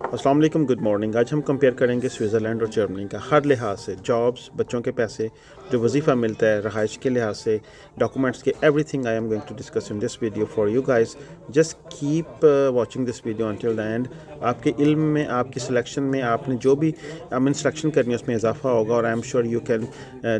अस्सलाम वालेकुम, good morning. आज हम कंपेयर करेंगे स्विट्ज़रलैंड और जर्मनी का हर लिहाज से, जॉब्स, बच्चों के पैसे, जो वजीफ़ा मिलता है, रहाइश के लिहाज से, डॉक्यूमेंट्स के, everything I am going to discuss in this video for you guys. Just keep watching this video until the end. आपके इल्म में, आपकी सिलेक्शन में, आपने जो भी इंस्ट्रक्शन करनी है उसमें इजाफा होगा और I am sure you can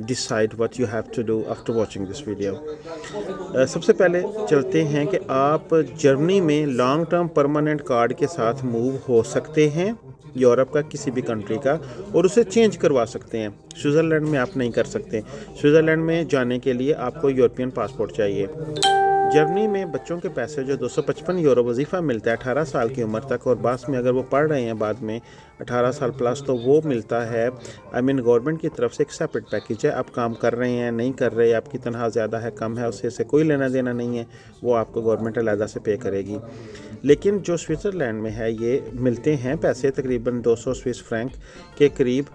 decide what you have to do after watching this video. सबसे पहले चलते हैं कि आप जर्मनी में लॉन्ग टर्म परमानेंट कार्ड के साथ मूव हो सकते हैं, यूरोप का किसी भी कंट्री का, और उसे चेंज करवा सकते हैं। स्विट्ज़रलैंड में आप नहीं कर सकते। स्विट्ज़रलैंड में जाने के लिए आपको यूरोपियन पासपोर्ट चाहिए। जर्मनी में बच्चों के पैसे जो 255 यूरो वजीफ़ा मिलता है 18 साल की उम्र तक, और बाद में अगर वो पढ़ रहे हैं बाद में 18 साल प्लस, तो वो मिलता है गवर्नमेंट की तरफ से एक सेपरेट पैकेज है। आप काम कर रहे हैं, नहीं कर रहे, आपकी तनख्वाह ज़्यादा है, कम है, उससे कोई लेना देना नहीं है, वो आपको गवर्नमेंट अलहदा से पे करेगी। लेकिन जो स्विट्ज़रलैंड में है, ये मिलते हैं पैसे तकरीबन 200 स्विस फ्रैंक के करीब,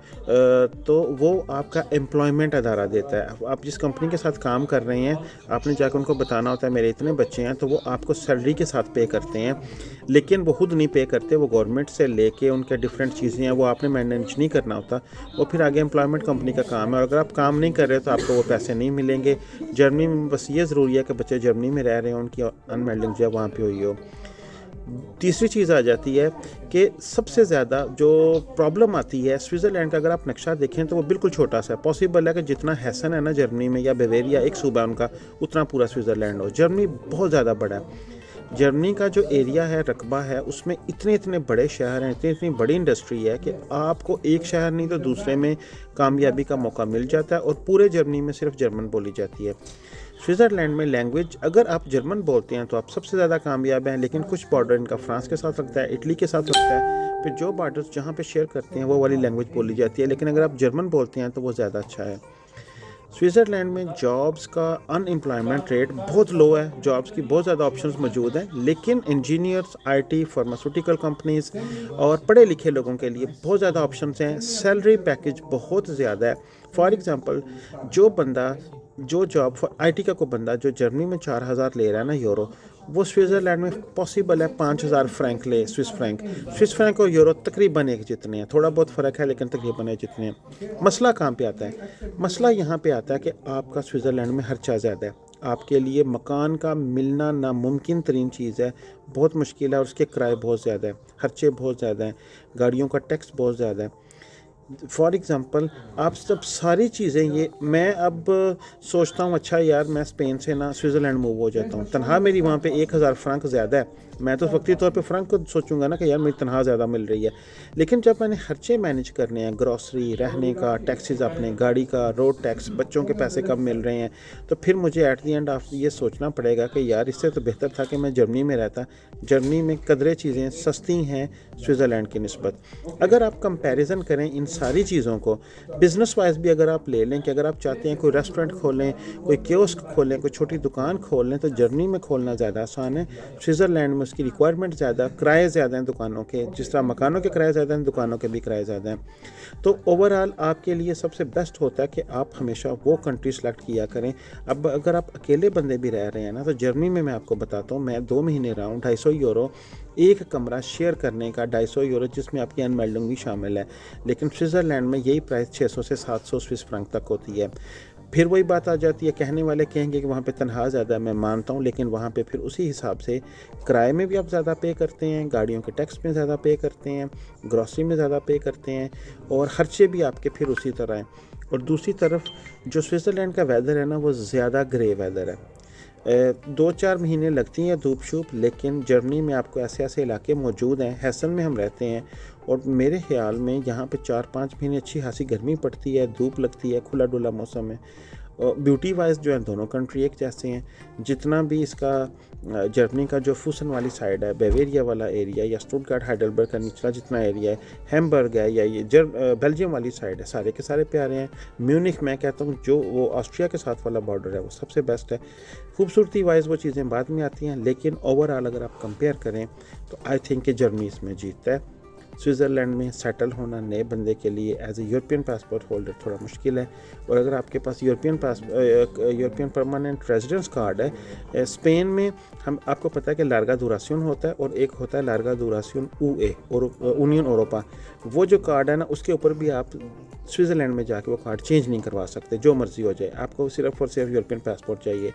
तो वो आपका एम्प्लॉयमेंट अदारा देता है। आप जिस कंपनी के साथ काम कर रहे हैं, आपने जाकर उनको बताना होता है मेरे इतने बच्चे हैं, तो वो आपको सैलरी के साथ पे करते हैं। लेकिन वो खुद नहीं पे करते, वो गवर्नमेंट से लेके उनके डिफरेंट चीज़ें हैं, वो आपने मैनेज नहीं करना होता, वो फिर आगे एम्प्लॉयमेंट कंपनी का काम है। और अगर आप काम नहीं कर रहे तो आपको वो पैसे नहीं मिलेंगे। जर्मनी में बस ये ज़रूरी है कि बच्चे जर्मनी में रह रहे हैं, उनकी अनमेल्डिंग जो है वहाँ पर हुई हो। तीसरी चीज़ आ जाती है कि सबसे ज़्यादा जो प्रॉब्लम आती है स्विट्ज़रलैंड का, अगर आप नक्शा देखें तो वो बिल्कुल छोटा सा है। पॉसिबल है कि जितना हेसन है ना जर्मनी में, या बेवेरिया एक सूबा उनका, उतना पूरा स्विट्ज़रलैंड हो। जर्मनी बहुत ज़्यादा बड़ा है। जर्मनी का जो एरिया है, रकबा है, उसमें इतने इतने बड़े शहर हैं, इतनी इतनी बड़ी इंडस्ट्री है कि आपको एक शहर नहीं तो दूसरे में कामयाबी का मौका मिल जाता है, और पूरे जर्मनी में सिर्फ जर्मन बोली जाती है। स्विट्ज़रलैंड में लैंग्वेज, अगर आप जर्मन बोलते हैं तो आप सबसे ज़्यादा कामयाब हैं, लेकिन कुछ बॉर्डर इनका फ्रांस के साथ लगता है, इटली के साथ लगता है, फिर जो बॉर्डर्स जहाँ पे शेयर करते हैं वो वाली लैंग्वेज बोली जाती है। लेकिन अगर आप जर्मन बोलते हैं तो वो ज़्यादा अच्छा है। स्विट्ज़रलैंड में जॉब्स का अनएम्प्लॉयमेंट रेट बहुत लो है, जॉब्स की बहुत ज़्यादा ऑप्शंस मौजूद हैं, लेकिन इंजीनियर्स, आईटी, फार्मास्यूटिकल कंपनीज़ और पढ़े लिखे लोगों के लिए बहुत ज़्यादा ऑप्शंस हैं। सैलरी पैकेज बहुत ज़्यादा है। फॉर एग्ज़ाम्पल, जो जॉब आईटी का कोई बंदा जो जर्मनी में 4000 ले रहा है ना यूरो, वो स्विट्ज़रलैंड में पॉसिबल है 5000 फ्रैंक ले, स्विस फ्रैंक और यूरो तकरीबन एक जितने हैं, थोड़ा बहुत फ़र्क है लेकिन तकरीबन एक जितने हैं। मसला कहाँ पे आता है? मसला यहाँ पे आता है कि आपका स्विट्ज़रलैंड में खर्चा ज़्यादा है। आपके लिए मकान का मिलना नामुमकिन तरीन चीज़ है, बहुत मुश्किल है, और उसके किराए बहुत ज़्यादा है, खर्चे बहुत ज़्यादा हैं, गाड़ियों का टैक्स बहुत ज़्यादा है। फॉर एग्ज़ाम्पल, आप सब सारी चीज़ें, ये मैं अब सोचता हूँ अच्छा यार मैं स्पेन से ना स्विट्ज़रलैंड मूव हो जाता हूँ, तनख्वाह मेरी वहाँ पे 1000 फ्रैंक ज़्यादा है, मैं तो वक्ती तौर पे फ्रैंक को सोचूंगा ना कि यार मेरी तनख्वाह ज़्यादा मिल रही है। लेकिन जब मैंने खर्चे मैनेज करने हैं, ग्रॉसरी, रहने का, टैक्सेस, अपने गाड़ी का, रोड टैक्स, बच्चों के पैसे कब मिल रहे हैं, तो फिर मुझे एट दी एंड ऑफ ये सोचना पड़ेगा कि यार इससे तो बेहतर था कि मैं जर्मनी में रहता। जर्मनी में कदरे चीज़ें सस्ती हैं स्विट्ज़रलैंड की निस्बत। अगर आप कंपैरिजन करें इन सारी चीज़ों को, बिज़नेस वाइज भी अगर आप ले लें कि अगर आप चाहते हैं कोई रेस्टोरेंट खोलें, कोई कियोस्क खोलें, कोई छोटी दुकान खोल लें, तो जर्मनी में खोलना ज़्यादा आसान है। स्विट्ज़रलैंड में उसकी रिक्वायरमेंट ज़्यादा, किराए ज़्यादा हैं दुकानों के, जिस तरह मकानों के किराए ज़्यादा हैं, दुकानों के भी किराए ज़्यादा हैं। तो ओवरऑल आपके लिए सबसे बेस्ट होता है कि आप हमेशा वो कंट्री सेलेक्ट किया करें। अब अगर आप अकेले बंदे भी रह रहे हैं ना, तो जर्मनी में मैं आपको बताता हूँ, मैं 2 महीने रहा हूँ, 250 यूरो एक कमरा शेयर करने का, 250 यूरो जिसमें आपकी अनमेल्डिंग भी शामिल है। लेकिन स्विट्ज़रलैंड में यही प्राइस 600 से 700 स्विस फ्रैंक तक होती है। फिर वही बात आ जाती है, कहने वाले कहेंगे कि वहाँ पे तनख्वाह ज़्यादा है, मैं मानता हूँ, लेकिन वहाँ पे फिर उसी हिसाब से किराए में भी आप ज़्यादा पे करते हैं, गाड़ियों के टैक्स में ज़्यादा पे करते हैं, ग्रॉसरी में ज़्यादा पे करते हैं, और खर्चे भी आपके फिर उसी तरह हैं। और दूसरी तरफ जो स्विट्ज़रलैंड का वेदर है ना, वो ज़्यादा ग्रे वेदर है। 2-4 महीने लगती हैं धूप शूप, लेकिन जर्मनी में आपको ऐसे ऐसे इलाके मौजूद हैं, हेसन में हम रहते हैं, और मेरे ख्याल में यहाँ पे 4-5 महीने अच्छी खासी गर्मी पड़ती है, धूप लगती है, खुला डुला मौसम है। और ब्यूटी वाइज जो है दोनों कंट्री एक जैसे हैं। जितना भी इसका जर्मनी का जो फूसन वाली साइड है, बेवेरिया वाला एरिया, या स्टुटगार्ट हाइडेलबर्ग का निचला जितना एरिया है, हैम्बर्ग है, या ये बेल्जियम वाली साइड है, सारे के सारे प्यारे हैं। म्यूनिख मैं कहता हूँ जो वो ऑस्ट्रिया के साथ वाला बॉर्डर है, वो सबसे बेस्ट है। खूबसूरती वाइज वो चीज़ें बाद में आती हैं, लेकिन ओवरऑल अगर आप कंपेयर करें तो आई थिंक कि जर्मनी इसमें जीतता है। سوئٹزرلینڈ میں سیٹل ہونا نئے بندے کے لیے as a European passport holder تھوڑا مشکل ہے، اور اگر آپ کے پاس یورپین پرماننٹ ریزیڈنس کارڈ ہے، اسپین میں آپ کو پتہ ہے کہ لارگا دوراسیون ہوتا ہے اور ایک ہوتا ہے لارگا دوراسیون اور یونین اوروپا، وہ جو کارڈ ہے نا اس کے اوپر بھی آپ سوئٹزرلینڈ میں جا کے وہ کارڈ چینج نہیں کروا سکتے، جو مرضی ہو جائے، آپ کو صرف اور صرف یورپین پاسپورٹ چاہیے۔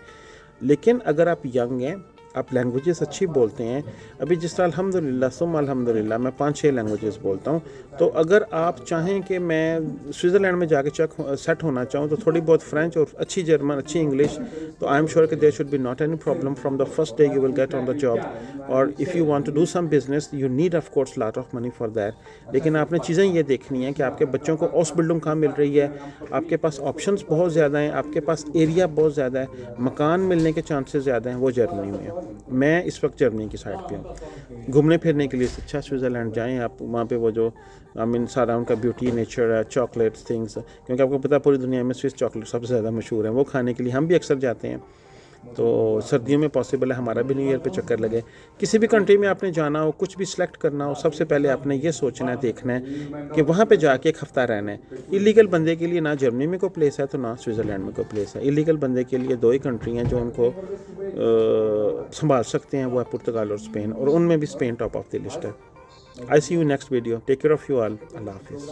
لیکن اگر آپ ینگ ہیں، آپ لینگویجز اچھی بولتے ہیں، ابھی جس طرح الحمدللہ ثم الحمدللہ میں 5-6 لینگویجز بولتا ہوں، تو اگر آپ چاہیں کہ میں سوئٹزرلینڈ میں جا کے سیٹ ہونا چاہوں تو تھوڑی بہت فرینچ اور اچھی جرمن، اچھی انگلش، تو آئی ایم شیور کہ there should be not any problem from the first day you will get on the job, اور if you want to do some business you need of course lot of money for that, لیکن آپ نے چیزیں یہ دیکھنی ہیں کہ آپ کے بچوں کو ہاؤس بلڈنگ کہاں مل رہی ہے، آپ کے پاس آپشنس بہت زیادہ ہیں، آپ کے پاس ایریا بہت زیادہ ہے، مکان ملنے کے چانسز زیادہ ہیں، وہ جرمنی میں ہیں۔ میں اس وقت جرمنی کی سائڈ پہ ہوں، گھومنے پھرنے کے لیے اچھا سوئٹزرلینڈ جائیں آپ، وہاں پہ وہ جو سارا ان کا بیوٹی نیچر ہے، چاکلیٹس تھنگس، کیونکہ آپ کو پتہ پوری دنیا میں سوئس چاکلیٹ سب سے زیادہ مشہور ہیں، وہ کھانے کے لیے ہم بھی اکثر جاتے ہیں، تو سردیوں میں پاسبل ہے ہمارا بھی نیو ایئر پہ چکر لگے۔ کسی بھی کنٹری میں آپ نے جانا ہو، کچھ بھی سلیکٹ کرنا ہو، سب سے پہلے آپ نے یہ سوچنا ہے، دیکھنا ہے کہ وہاں پہ جا کے ایک ہفتہ رہنا ہے۔ ایلیگل بندے کے لیے نہ جرمنی میں کوئی پلیس ہے تو نہ سوئٹزرلینڈ میں کوئی پلیس ہے، ایلیگل بندے کے لیے 2 ہی کنٹری ہیں جو ان کو سنبھال سکتے ہیں، وہ ہے پرتگال اور اسپین، اور ان میں بھی Spain top of the list ہے۔ I see you next video. Take care of you all. Allah Hafiz.